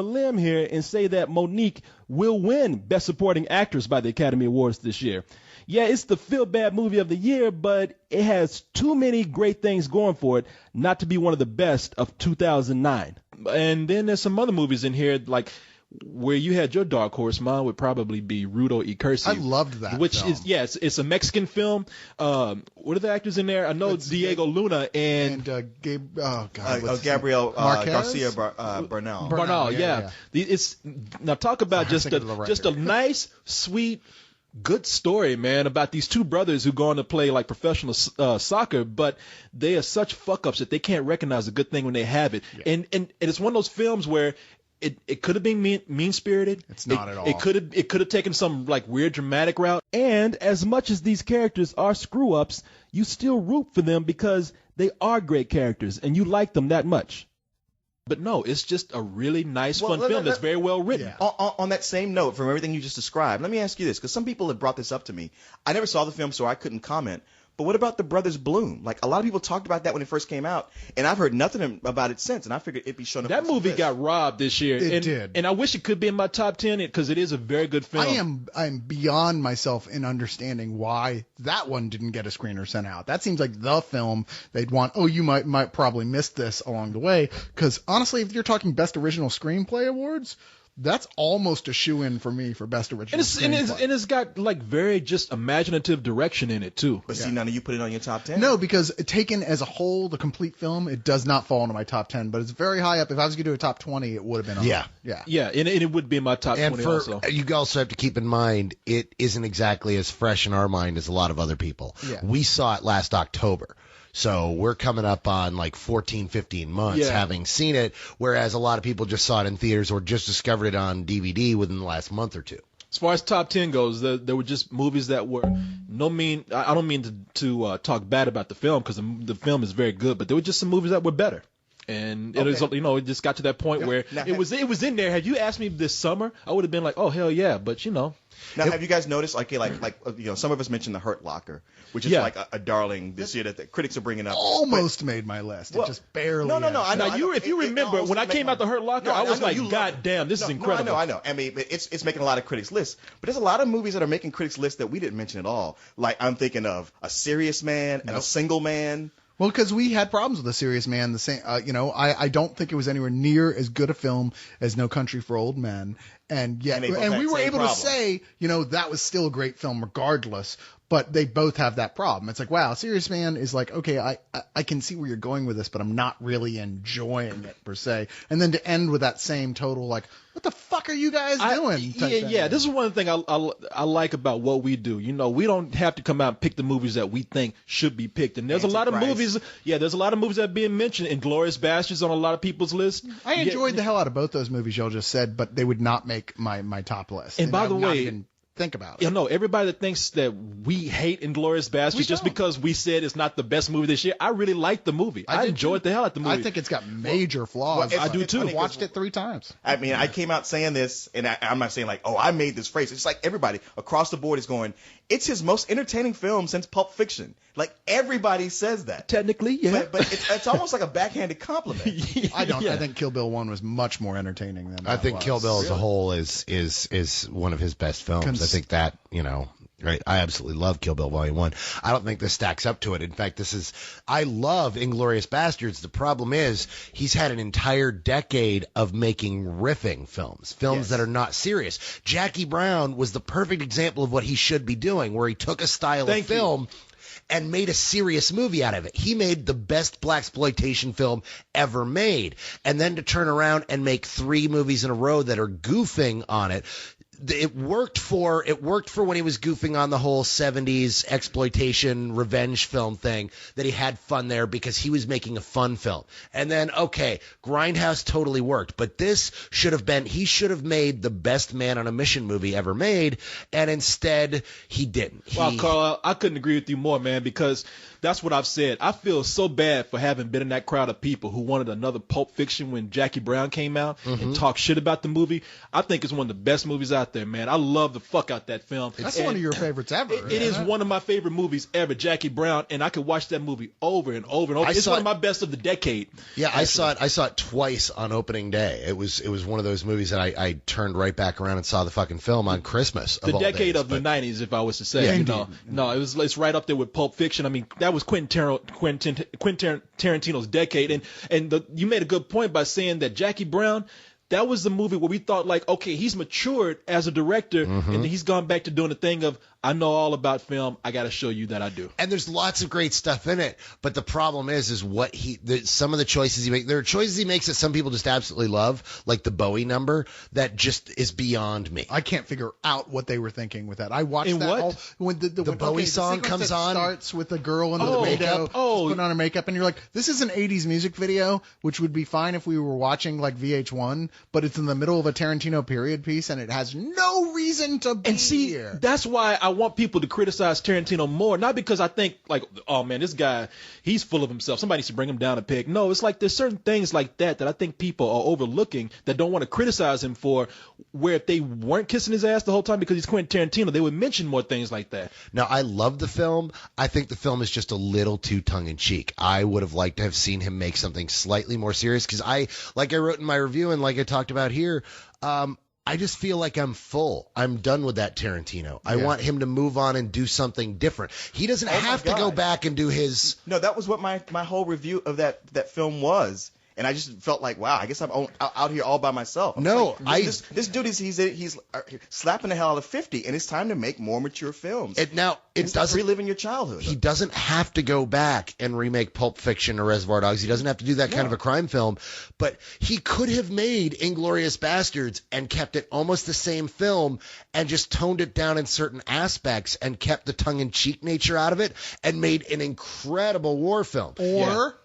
a limb here and say that Monique will win Best Supporting Actress by the Academy Awards this year. Yeah, it's the feel-bad movie of the year, but it has too many great things going for it not to be one of the best of 2009. And then there's some other movies in here, like where you had your dark horse. Mine would probably be Rudo y Cursi. I loved that which film. is, yes, it's a Mexican film. What are the actors in there? I know it's Diego Luna and Gabriel Garcia Bernal. Bernal, yeah. It's now talk about just a nice, sweet, good story, man, about these two brothers who go on to play like professional soccer, but they are such fuck-ups that they can't recognize a good thing when they have it. Yeah. And it's one of those films where it could have been mean-spirited. It's not at all. It could have taken some like weird dramatic route. And as much as these characters are screw-ups, you still root for them because they are great characters and you like them that much. But no, it's just a really nice, fun film that's very well written. Yeah. On that same note, from everything you just described, let me ask you this, because some people have brought this up to me. I never saw the film, so I couldn't comment. But what about The Brothers Bloom? Like, a lot of people talked about that when it first came out, and I've heard nothing about it since, and I figured it'd be shown up. That movie got robbed this year. It did. And I wish it could be in my top 10 because it is a very good film. I am beyond myself in understanding why that one didn't get a screener sent out. That seems like the film they'd want. Oh, you might probably miss this along the way. Because honestly, if you're talking Best Original Screenplay Awards, that's almost a shoe-in for me for Best Original Screenplay. And it's got like very just imaginative direction in it too. But see, none of you put it on your top 10? No, because taken as a whole, the complete film, it does not fall into my top 10, but it's very high up. If I was going to do a top 20, it would have been on. Yeah, and it would be in my top 20 also. You also have to keep in mind, it isn't exactly as fresh in our mind as a lot of other people. Yeah. We saw it last October. So we're coming up on like 14, 15 months having seen it, whereas a lot of people just saw it in theaters or just discovered it on DVD within the last month or two. As far as top 10 goes, there were just movies that were I don't mean to talk bad about the film because the film is very good, but there were just some movies that were better. And it was, it just got to that point where it was in there. Had you asked me this summer, I would have been like, oh hell yeah, but Now, have you guys noticed, like some of us mentioned The Hurt Locker, which is like a darling this year that the critics are bringing up. Almost made my list. It just barely. No. I know. If you remember, when I came out The Hurt Locker, I was like, God damn, this is incredible. I know. I mean, it's making a lot of critics' lists. But there's a lot of movies that are making critics' lists that we didn't mention at all. Like, I'm thinking of A Serious Man and A Single Man. Well, because we had problems with A Serious Man. The same, I don't think it was anywhere near as good a film as No Country for Old Men, and we were able to say, that was still a great film regardless. But they both have that problem. It's like, wow, Serious Man is like, okay, I can see where you're going with this, but I'm not really enjoying it per se. And then to end with that same total, like, what the fuck are you guys doing? Yeah. This is one thing I like about what we do. We don't have to come out and pick the movies that we think should be picked. And there's a lot of movies. Yeah, there's a lot of movies that are being mentioned. Inglourious Basterds on a lot of people's list. I enjoyed the hell out of both those movies y'all just said, but they would not make my top list. And by the way, think about it. Everybody that thinks that we hate Inglourious Basterds just because we said it's not the best movie this year. I really liked the movie. I enjoyed the hell out of the movie. I think it's got major flaws. I do too. I watched it 3 times. I mean, I came out saying this, and I'm not saying like, oh, I made this phrase. It's like everybody across the board is going, it's his most entertaining film since Pulp Fiction. Like, everybody says that. Technically, yeah. But it's almost like a backhanded compliment. I don't. Yeah. I think Kill Bill 1 was much more entertaining than that. I think Kill Bill as a whole is one of his best films. I think that, right. I absolutely love Kill Bill Volume 1. I don't think this stacks up to it. In fact, I love Inglourious Basterds. The problem is he's had an entire decade of making riffing films that are not serious. Jackie Brown was the perfect example of what he should be doing, where he took a style of film and made a serious movie out of it. He made the best blaxploitation film ever made. And then to turn around and make 3 movies in a row that are goofing on it. It worked for when he was goofing on the whole 70s exploitation revenge film thing, that he had fun there because he was making a fun film. And then, okay, Grindhouse totally worked, but he should have made the best Man on a Mission movie ever made, and instead he didn't. Well, Carl, I couldn't agree with you more, man, because that's what I've said. I feel so bad for having been in that crowd of people who wanted another Pulp Fiction when Jackie Brown came out and talked shit about the movie. I think it's one of the best movies out out there, man. I love the fuck out that film. That's one of your favorites ever. It is one of my favorite movies ever, Jackie Brown, and I could watch that movie over and over and over. It's one of my best of the decade. Yeah, actually. I saw it twice on opening day. It was one of those movies that I turned right back around and saw the fucking film on Christmas. The decade of the 90s, if I was to say. Yeah, no, it's right up there with Pulp Fiction. I mean, that was Quentin Tarantino's decade, and you made a good point by saying that Jackie Brown, that was the movie where we thought, like, okay, he's matured as a director, and he's gone back to doing the thing of, I know all about film. I got to show you that I do. And there's lots of great stuff in it, but the problem is what some of the choices he makes. There are choices he makes that some people just absolutely love, like the Bowie number, that just is beyond me. I can't figure out what they were thinking with that. I watched when the Bowie song comes on. Starts with a girl in the makeup, putting on her makeup, and you're like, this is an 80s music video, which would be fine if we were watching like VH1, but it's in the middle of a Tarantino period piece, and it has no reason to be here. That's why I want people to criticize Tarantino more, not because I think like, oh man, this guy, he's full of himself, somebody needs to bring him down a peg. No, it's like there's certain things like that I think people are overlooking, that don't want to criticize him for, where if they weren't kissing his ass the whole time because he's Quentin Tarantino, they would mention more things like that. Now, I love the film. I think the film is just a little too tongue-in-cheek. I would have liked to have seen him make something slightly more serious, because like I wrote in my review and like I talked about here, I just feel like I'm full. I'm done with that Tarantino. I want him to move on and do something different. He doesn't have to go back and do his... No, that was what my whole review of that film was. And I just felt like, wow, I guess I'm out here all by myself. This dude he's slapping the hell out of 50, and it's time to make more mature films. It doesn't reliving your childhood. He doesn't have to go back and remake Pulp Fiction or Reservoir Dogs. He doesn't have to do that kind of a crime film. But he could have made Inglourious Basterds and kept it almost the same film and just toned it down in certain aspects and kept the tongue-in-cheek nature out of it and made an incredible war film.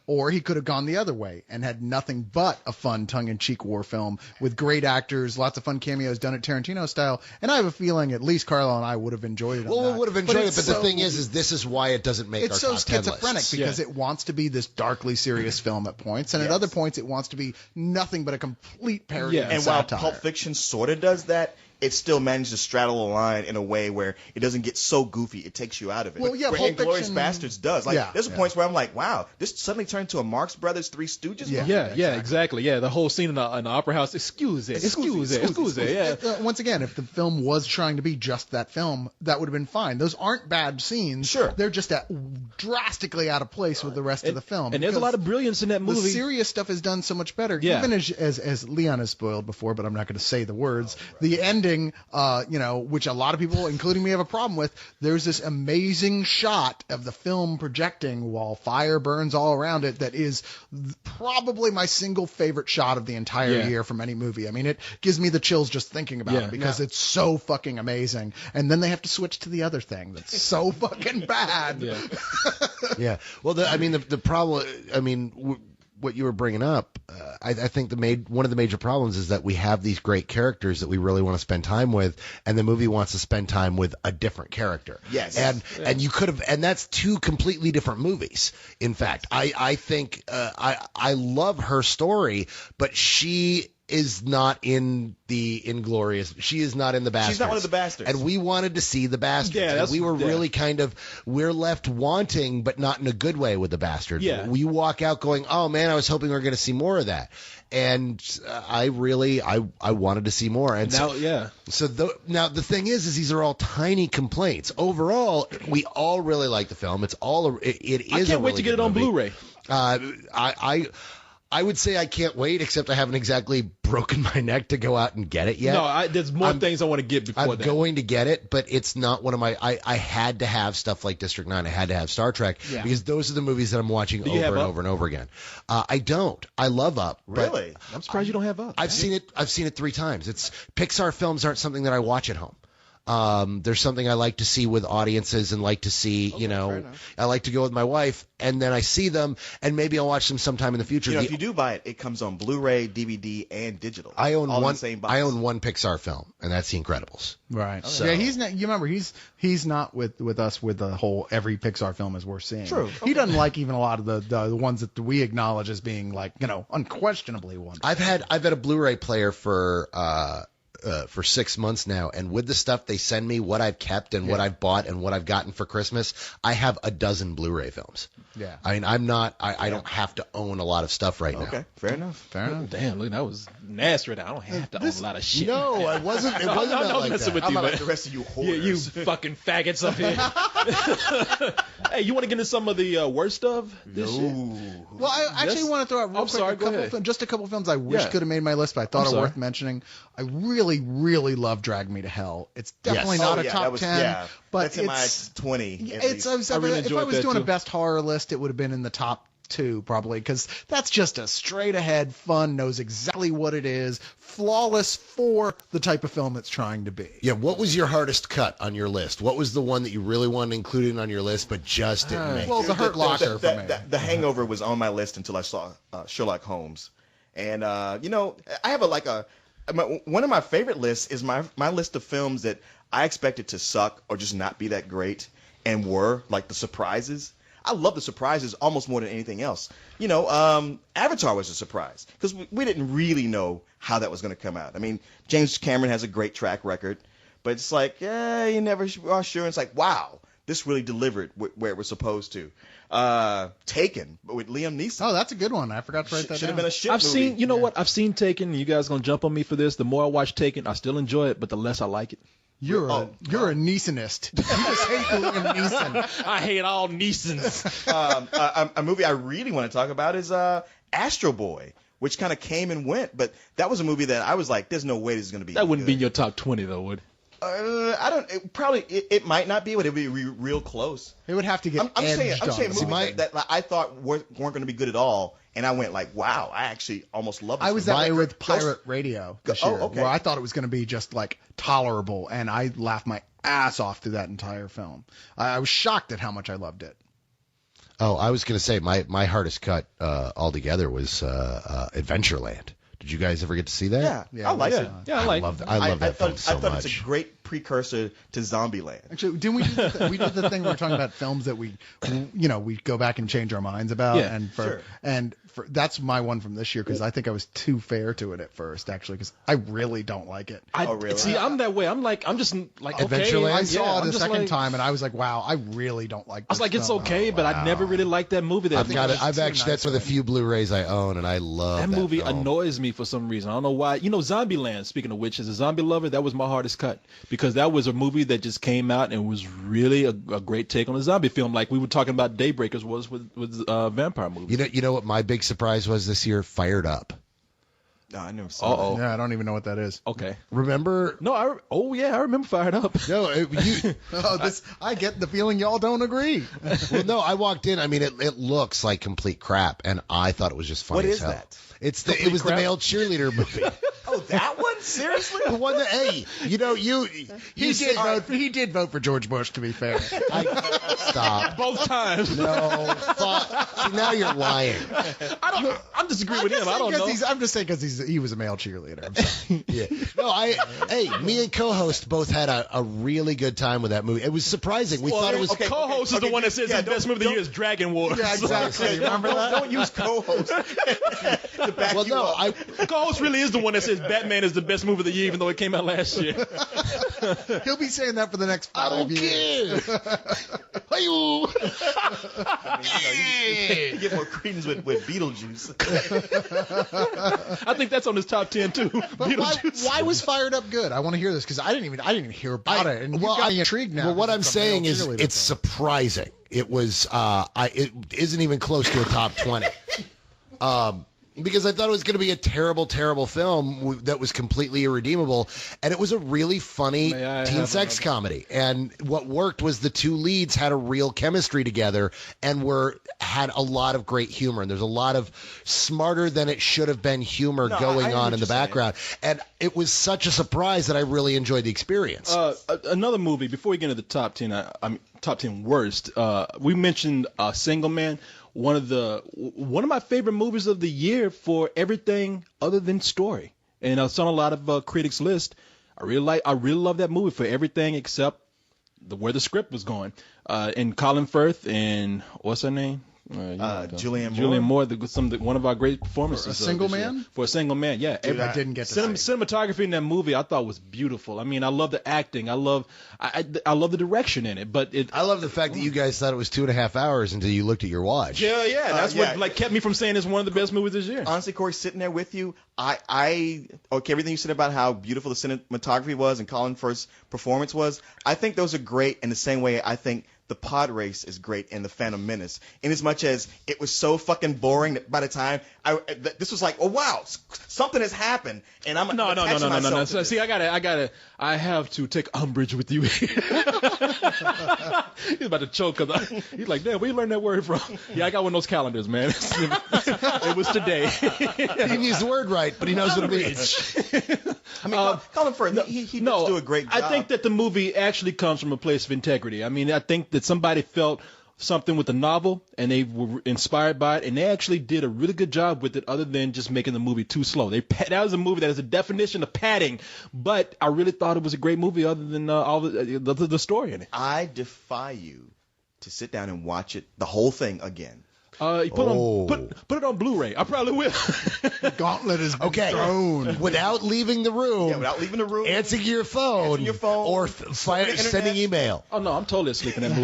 Or he could have gone the other way and had nothing but a fun tongue-in-cheek war film with great actors, lots of fun cameos done at Tarantino style. And I have a feeling at least Carlo and I would have enjoyed it. Well, we would have enjoyed it, but the thing is this is why it doesn't make our top 10 lists. It's so schizophrenic because it wants to be this darkly serious film at points, and at other points it wants to be nothing but a complete parody and satire. While Pulp Fiction sort of does that, it still managed to straddle a line in a way where it doesn't get so goofy it takes you out of it. Well, yeah, where Pulp Inglourious Fiction... Bastards does. There's points where I'm like, wow, this suddenly turned into a Marx Brothers Three Stooges movie. Exactly. Yeah, the whole scene in the opera house. Excuse it. Yeah. Once again, if the film was trying to be just that film, that would have been fine. Those aren't bad scenes. Sure. They're just drastically out of place with the rest of the film. And there's a lot of brilliance in that movie. The serious stuff is done so much better. Yeah. Even as Leon has spoiled before, but I'm not going to say the words. The ending, which a lot of people, including me, have a problem with. There's this amazing shot of the film projecting while fire burns all around it that is probably my single favorite shot of the entire year from any movie. I mean, it gives me the chills just thinking about it because it's so fucking amazing. And then they have to switch to the other thing that's so fucking bad. Yeah. Well, the problem, what you were bringing up, I think one of the major problems is that we have these great characters that we really want to spend time with, and the movie wants to spend time with a different character. Yes. And you could have, and that's two completely different movies. In fact, I think I love her story, but she is not in the Inglourious. She is not in the Bastards. She's not one of the Bastards. And we wanted to see the Bastards. Yeah, and we were really we're left wanting, but not in a good way with the Bastards. Yeah. We walk out going, oh man, I was hoping we were going to see more of that. And I wanted to see more. And now the thing is these are all tiny complaints. Overall, we all really like the film. It is. I can't wait to get it on Blu-ray. I would say I can't wait, except I haven't exactly broken my neck to go out and get it yet. No, there's more things I want to get before that. I'm going to get it, but it's not one of my... I had to have stuff like District 9. I had to have Star Trek, because those are the movies that I'm watching over and over and over again. I don't. I love Up. Really? I'm surprised you don't have Up. I've seen it 3 times. Pixar films aren't something that I watch at home. There's something I like to see with audiences and like to see, I like to go with my wife, and then I see them, and maybe I'll watch them sometime in the future. If you do buy it, it comes on Blu-ray, DVD, and digital. I own all one. In the same box. I own one Pixar film, and that's The Incredibles. Right. So, yeah, he's not. You remember, he's not with us with the whole every Pixar film is worth seeing. True. He doesn't like even a lot of the ones that we acknowledge as being like unquestionably wonderful. I've had a Blu-ray player for for 6 months now, and with the stuff they send me, what I've kept and what I've bought and what I've gotten for Christmas, I have a dozen Blu-ray films. Yeah. I mean, I don't have to own a lot of stuff right now. Okay, fair enough. Damn, look, that was nasty. I don't have to own a lot of shit. No, it wasn't. It wasn't I'm like messing that. with I'm you, not man. like the rest of you Yeah, you whores. fucking faggots up here. Hey, you want to get into some of the worst of this year? Well, I actually Yes? want to throw out real quick just a couple films I wish could have made my list, but I thought are worth mentioning. I really, really love Drag Me to Hell. It's definitely not a top 10, but that's in my 20. If I was doing a best horror list, it would have been in the top 2 probably, because that's just a straight ahead fun, knows exactly what it is, flawless for the type of film it's trying to be. Yeah, what was your hardest cut on your list? What was the one that you really wanted included on your list but just didn't make Well, it? The Hurt Locker for me. The Hangover was on my list until I saw Sherlock Holmes, and I have one of my favorite lists is my list of films that I expected to suck or just not be that great, and were like the surprises. I love the surprises almost more than anything else. Avatar was a surprise because we didn't really know how that was going to come out. I mean, James Cameron has a great track record, but it's like, you never are sure. It's like, wow, this really delivered where it was supposed to. Taken with Liam Neeson. Oh, that's a good one. I forgot to write that down. Should have been a shit I've movie. seen, you know what? I've seen Taken. You guys gonna jump on me for this? The more I watch Taken, I still enjoy it, but the less I like it. You're a Neesonist. You just hate Liam Neeson. I hate all Neesons. A movie I really want to talk about is Astro Boy, which kind of came and went, but that was a movie that I was like, there's no way this is going to be That wouldn't good. be in your top 20 though, would it? I don't. It might not be, but it would be real close. It would have to get I'm saying edged on. movies that I thought weren't going to be good at all, and I went like, wow, I actually almost love this. I was movie. that way with Pirate Radio this year, okay. where I thought it was going to be just like tolerable, and I laughed my ass off through that entire film. I was shocked at how much I loved it. Oh, I was going to say my hardest cut altogether was Adventureland. Did you guys ever get to see that? Yeah, I like it. Yeah, I like. I love that film so I thought much. it's a great precursor to Zombieland. Actually, didn't we did the thing where we're talking about films that we go back and change our minds about, Yeah, and that's my one from this year, because I think I was too fair to it at first, actually, because I really don't like it. Really? See, I'm that way. I'm just like, okay. Adventureland? I saw I'm it a just second like, time, and I was like, wow, I really don't like this. I was like, it's film. okay, but I never really liked that movie. I've actually that's one of the few Blu-rays I own, and I love That movie film. annoys me for some reason. I don't know why. Zombieland, speaking of which, as a zombie lover, that was my hardest cut, because that was a movie that just came out and was really a great take on a zombie film, like we were talking about Daybreakers was with vampire movies. You know what my big surprise was this year? Fired Up. No, I never saw that. Yeah, I don't even know what that is. Okay. Remember? No, I remember Fired Up. No, I get the feeling y'all don't agree. well, no, I walked in. I mean, it looks like complete crap, and I thought it was just funny What as is hell. that? It was the male cheerleader movie. Oh, that one? Seriously? The one that, hey, He did vote for George Bush, to be fair. Stop. Both times. No, see, now you're lying. I'm disagreeing with him. I don't know. I'm just saying because he was a male cheerleader. I'm sorry. Yeah. No, me and co-host both had a really good time with that movie. It was surprising. We thought it was. Co-host is the one that says the best movie of the year is Dragon Wars. Yeah, exactly. Remember that? Don't use co-host to back you up. Co-host really is the one that says Batman is the best movie of the year, even though it came out last year. He'll be saying that for the next 5 years. You get more credence with Beetlejuice. I think that's on his top 10 too. Beetlejuice. Why was Fired Up good? I want to hear this, because I didn't even hear about it. And you got me intrigued now. Well, what I'm It's a saying male is cheerleader it's film. surprising. It was it isn't even close to a top 20. Because I thought it was going to be a terrible, terrible film that was completely irredeemable, and it was a really funny teen sex comedy. And what worked was the two leads had a real chemistry together and had a lot of great humor. And there's a lot of smarter than it should have been humor going on in the background. And it was such a surprise that I really enjoyed the experience. Another movie before we get into the top 10. I mean, top 10 worst. We mentioned Single Man. One of my favorite movies of the year for everything other than story, and it's on a lot of critics' list. I really love that movie for everything except where the script was going. And Colin Firth and what's her name? Julianne Moore, one of our great performances. For a single man? For a single man, yeah. Dude, I didn't get to cinematography in that movie I thought was beautiful. I mean, I love the acting. I love the direction in it. But I love the fact that you guys thought it was 2.5 hours until you looked at your watch. Yeah. That's what kept me from saying it's one of the best movies this year. Honestly, Corey, sitting there with you, everything you said about how beautiful the cinematography was and Colin Firth's performance was, I think those are great in the same way I think the pod race is great in The Phantom Menace, in as much as it was so fucking boring that by the time this was like, oh wow, something has happened, and I'm no. See, I have to take umbrage with you. He's about to choke. He's like, damn, where you learn that word from? Yeah, I got one of those calendars, man. It was today. He didn't use the word right, but he knows what it means. I mean, Colin Firth, he does do a great job. I think that the movie actually comes from a place of integrity. I mean, I think that somebody felt something with the novel and they were inspired by it, and they actually did a really good job with it, other than just making the movie too slow. That was a movie that is a definition of padding, but I really thought it was a great movie, other than all the story in it. I defy you to sit down and watch it, the whole thing again. Put it on Blu-ray. I probably will. The gauntlet is thrown without leaving the room. Yeah, without leaving the room. Answering your phone, or sending email. Oh no, I'm totally asleep in that movie.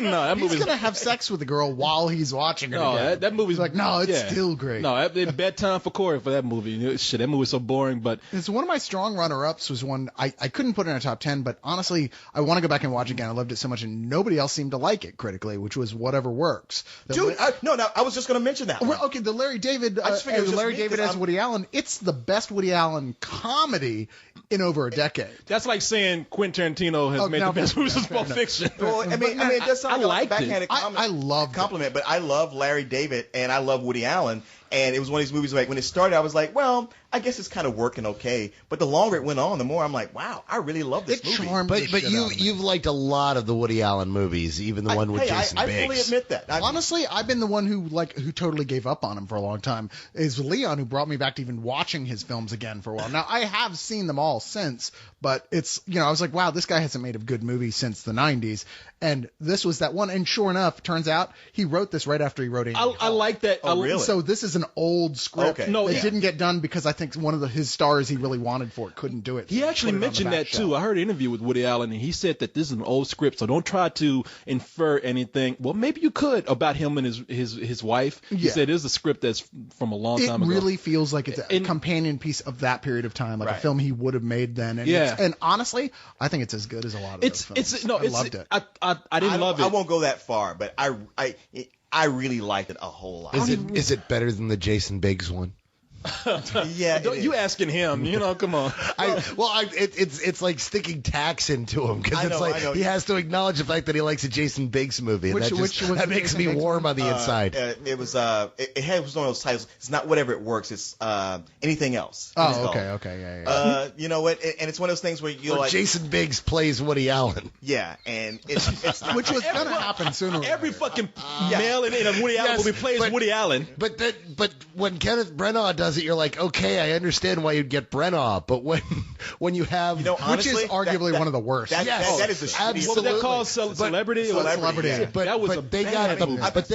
No, that he's gonna have sex with the girl while he's watching it. No, that movie's like, no, it's still great. No, it's bedtime for Corey for that movie. Shit, that movie was so boring. But it's one of my strong runner-ups. Was one I couldn't put in a top 10, but honestly, I want to go back and watch it again. I loved it so much, and nobody else seemed to like it critically, which was Whatever Works. Dude, No, I was just going to mention that one. Okay, the Larry David as Woody Allen, it's the best Woody Allen comedy in over a decade. That's like saying Quentin Tarantino has made the best movies of Pulp Fiction. Well, I mean, it does sound like a backhanded compliment, but I love Larry David and I love Woody Allen. And it was one of these movies, like, when it started, I was like, well, I guess it's kind of working okay. But the longer it went on, the more I'm like, wow, I really love this movie. But you've liked a lot of the Woody Allen movies, even the one with Jason Biggs. I fully admit that. Honestly, I've been the one who totally gave up on him for a long time. Is Leon, who brought me back to even watching his films again for a while. Now, I have seen them all since, but it's, I was like, wow, this guy hasn't made a good movie since the 90s. And this was that one. And sure enough, turns out he wrote this right after he wrote Annie Hall. I like that. Oh, really? So this is an old script that didn't get done because I think one of his stars he really wanted for it couldn't do it. He actually mentioned that too. I heard an interview with Woody Allen, and he said that this is an old script, so don't try to infer anything. Well, maybe you could about him and his wife. He said it is a script that's from a long time ago. It really feels like it's a companion piece of that period of time, like a film he would have made then. And and honestly, I think it's as good as a lot of those films. I loved it. I didn't love it. I won't go that far, but I really liked it a whole lot. Is it better than the Jason Biggs one? Yeah, you asking him? Come on. It's like sticking tax into him, because it's like he has to acknowledge the fact that he likes a Jason Biggs movie, and that makes me warm on the inside. It was one of those titles. It's not Whatever It Works. It's Anything Else. Oh, okay, yeah. You know what? And it's one of those things where you're like, Jason Biggs plays Woody Allen. Yeah, and it's which was gonna happen sooner. Every fucking male in a Woody Allen movie plays Woody Allen. But when Kenneth Branagh does it, you're like, okay, I understand why you'd get Branagh, but when you have, honestly, which is arguably one of the worst. That is the absolutely. What was that called? Celebrity. Yeah. But they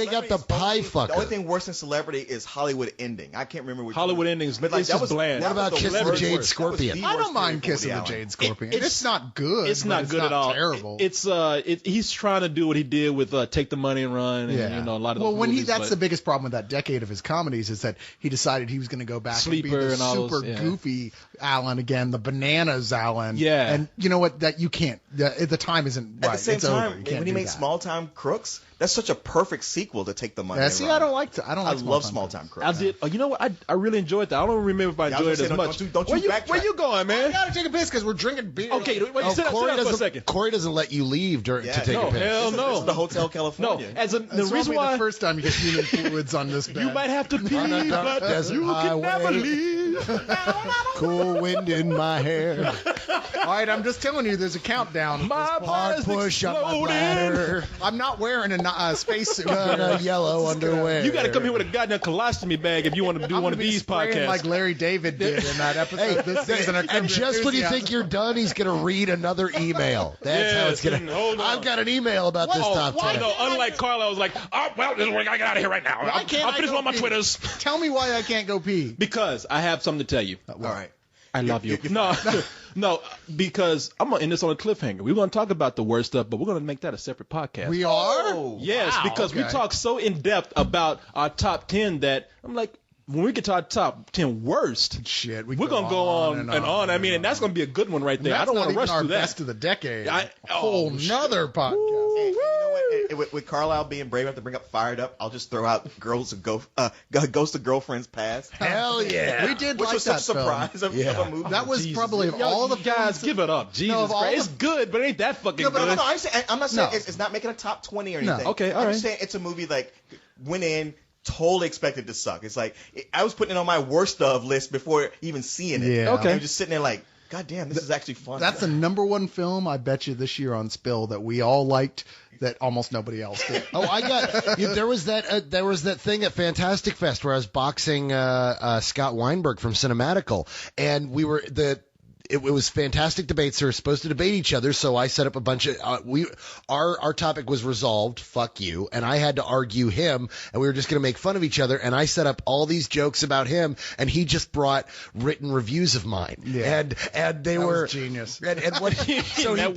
got the pie fucker. The only thing worse than Celebrity is Hollywood Ending. I can't remember which Hollywood Ending is just bland. What about Kiss the Jade Scorpion? I don't mind Kiss the Jade Scorpion. It's not good. It's not good at all. Terrible. He's trying to do what he did with Take the Money and Run, and a lot of those movies. That's the biggest problem with that decade of his comedies, is that he decided he was going to go back Sleeper and be the super goofy Allen again, the Bananas Allen. Yeah. And you know what? That you can't. The time isn't right. At the same time, when he made Small Time Crooks, that's such a perfect sequel to Take the Money. Yeah, see, I don't like Small Time Crooks. I did. You know what? I really enjoyed that. I don't remember if I enjoyed it as much. Where you going, man? I gotta take a piss because we're drinking beer. Okay, wait, sit down for a second. Corey doesn't let you leave to take a piss. Hell no. This is the Hotel California. No, the reason why the first time you get human fluids on this bed. You might have to pee, but you can never leave. Cool wind in my hair. right, I'm just telling you, there's a countdown. My Hard push up my bladder. I'm not wearing a spacesuit. Yellow underwear. You got to come here with a goddamn colostomy bag if you want to do one of these podcasts. Like Larry David did in that episode this season. And just when you think you're done, he's going to read another email. That's how it's going to. I've got an email about this top 10. No, unlike Carl, I was like, oh, well, this is where I got out of here right now. I'll finish on my Twitters. Tell me why I can't go pee. Because I have something to tell you. All right. I love you. No, because I'm going to end this on a cliffhanger. We're going to talk about the worst stuff, but we're going to make that a separate podcast. We are? Yes, wow, because we talk so in depth about our top 10 that I'm like, when we get to our top 10 worst, shit, we're going to go on and on. I mean, and that's going to be a good one right there. I don't want to rush through that. Best of the decade. Whole nother podcast. Hey, you know what? With Carlisle being brave enough to bring up Fired Up, I'll just throw out Ghost of Girlfriend's Past. Hell yeah. We did Which like was that such a surprise of a movie. That was probably of all the guys, give it up. Jesus Christ. It's good, but it ain't that fucking good. No, I'm not saying it's not making a top 20 or anything. No. Okay, all I'm right. just saying it's a movie like went in totally expected to suck. It's like I was putting it on my worst of list before even seeing it. Yeah. Okay. I'm just sitting there like, God damn, this is actually fun. That's the number one film I bet you this year on Spill that we all liked that almost nobody else did. I got there was that thing at Fantastic Fest where I was boxing Scott Weinberg from Cinematical, and it was fantastic debates. They were supposed to debate each other, so I set up a bunch of our topic was resolved, fuck you, and I had to argue him, and we were just going to make fun of each other, and I set up all these jokes about him, and he just brought written reviews of mine, and they were genius. And what so he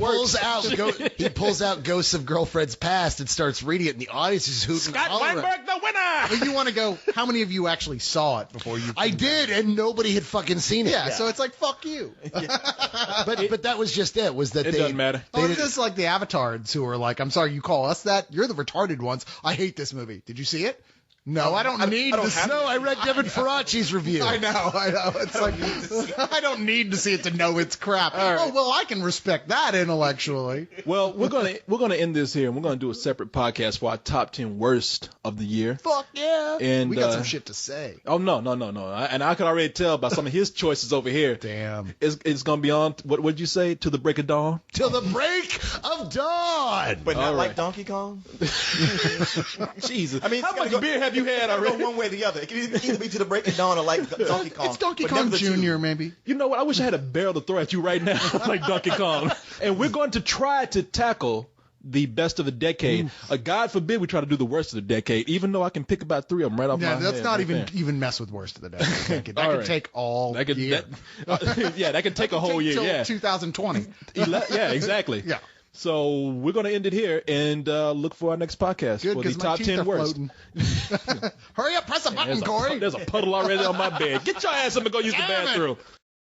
pulls out Ghosts of Girlfriend's Past and starts reading it, and the audience is hooting. Scott Weinberg, the winner. But you want to go? How many of you actually saw it before you? I did, and nobody had fucking seen it. Yeah, so it's like fuck you. But that was just it. Was that it doesn't matter. It's just like the Avatars who are like, I'm sorry, you call us that? You're the retarded ones. I hate this movie. Did you see it? No, I don't need to see it. No, I read Devin Faraci's review. I know. It's I don't need to see it to know it's crap. Right. Oh, well, I can respect that intellectually. Well, we're gonna end this here, and we're gonna do a separate podcast for our top 10 worst of the year. Fuck yeah! And we got some shit to say. Oh no! And I can already tell by some of his choices over here. Damn. It's gonna be on. What would you say? To the break of dawn. Till the break of dawn. But not like Donkey Kong. Jesus. I mean, how much beer have you had already? Go one way or the other. It can either be To the Break of Dawn or like Donkey Kong. It's Donkey Kong Jr. maybe. You know what? I wish I had a barrel to throw at you right now, like Donkey Kong. And we're going to try to tackle the best of the decade. God forbid we try to do the worst of the decade, even though I can pick about 3 of them right off my head. Yeah, that's not even mess with worst of the decade. That could take all year. That could take a whole year. Yeah, 2020. Yeah, exactly. Yeah. So we're going to end it here and look for our next podcast for the top 10 worst. Hurry up, press a button, Corey. There's a puddle already on my bed. Get your ass up and go use the bathroom.